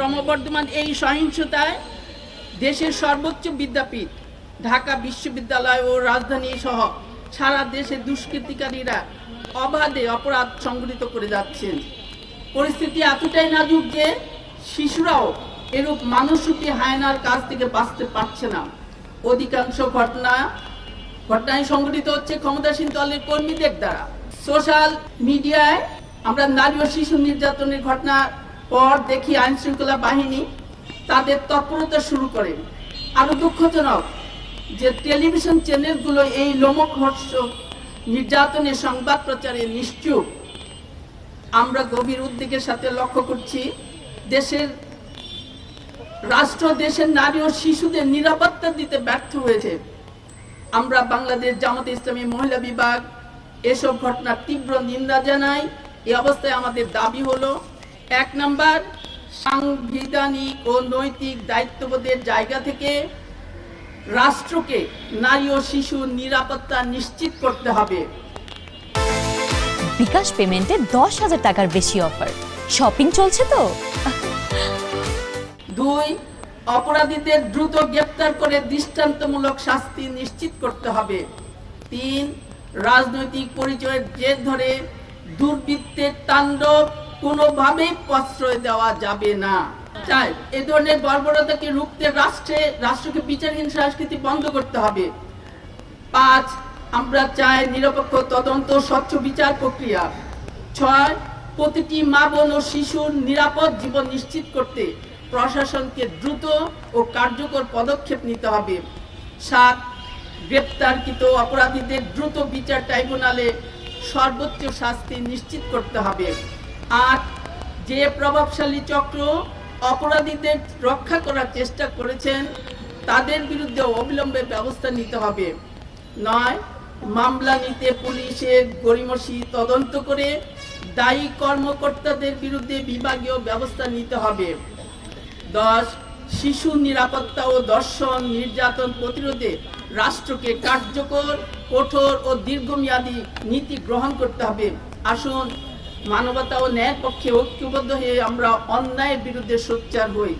ক্রমবর্ধমান এই সহিংসতায় দেশের সর্বোচ্চ বিদ্যাপীঠ ঢাকা বিশ্ববিদ্যালয় ও রাজধানী সহ সারা দেশে দুষ্কৃতিকারীরা অবাধে অপরাধ সংঘটিত করে যাচ্ছেন। পরিস্থিতি এতটাই নাজুক যে শিশুরাও এরূপ মানুষরূপী হায়নার কাছ থেকে বাঁচতে পারছে না। অধিকাংশ ঘটনায় সংঘটিত হচ্ছে ক্ষমতাসীন দলের কর্মীদের দ্বারা। সোশ্যাল মিডিয়ায় আমরা নারী ও শিশু নির্যাতনের ঘটনার পর দেখি আইন শৃঙ্খলা বাহিনী তাদের তৎপরতা শুরু করে। আরো দুঃখজনক যে টেলিভিশন চ্যানেলগুলো এই লোমহর্ষক নির্যাতনের সংবাদ প্রচারে নিশ্চুপ। আমরা গভীর উদ্বেগের সাথে লক্ষ্য করছি রাষ্ট্র দেশের নারী ও শিশুদের নিরাপত্তা দিতে ব্যর্থ হয়েছে। আমরা বাংলাদেশ জামাতে ইসলামী মহিলা বিভাগ এসব ঘটনার তীব্র নিন্দা জানাই। এই অবস্থায় আমাদের দাবি হলো, ১ নাম্বার, সাংবিধানিক ও নৈতিক দায়িত্ববোধের জায়গা থেকে রাষ্ট্রকে নারী ও শিশুর নিরাপত্তা নিশ্চিত করতে হবে। বিকাশ পেমেন্টে 10,000 টাকার বেশি অফার, শপিং চলছে তো। ২, অপরাধীদের দ্রুত গ্রেফতার করে দৃষ্টান্তমূলক শাস্তি নিশ্চিত করতে হবে। ৩, রাজনৈতিক পরিচয়ের জের ধরে দুর্বৃত্তের তাণ্ডব কোনোভাবেই প্রশ্রয় দেওয়া যাবে না। ৪, এ ধরনের বর্বরতাকে রুখতে রাষ্ট্রকে বিচারহীন সংস্কৃতি বন্ধ করতে হবে। ৫, আমরা চাই নিরপেক্ষ তদন্ত, স্বচ্ছ বিচার প্রক্রিয়া। ৬, প্রতিটি মা বোন ও শিশুর নিরাপদ জীবন নিশ্চিত করতে প্রশাসনকে দ্রুত ও কার্যকর পদক্ষেপ নিতে হবে। ৭, গ্রেপ্তারকৃত অপরাধীদের দ্রুত বিচার ট্রাইব্যুনালে সর্বোচ্চ শাস্তি নিশ্চিত করতে হবে। ৮, যে প্রভাবশালী চক্র অপরাধীদের রক্ষা করার চেষ্টা করেছেন তাদের বিরুদ্ধে অবিলম্বে ব্যবস্থা নিতে হবে। ৯, মামলা নিতে পুলিশের গড়িমসি তদন্ত করে দায়ী কর্মকর্তাদের বিরুদ্ধে বিভাগীয় ব্যবস্থা নিতে হবে। ১০, শিশু নিরাপত্তা ও ধর্ষণ নির্যাতন প্রতিরোধে রাষ্ট্রকে কার্যকর, কঠোর ও দীর্ঘমেয়াদী নীতি গ্রহণ করতে হবে। আসুন মানবতা ও ন্যায়ের পক্ষে ঐক্যবদ্ধ হয়ে আমরা অন্যায়ের বিরুদ্ধে সোচ্চার হই।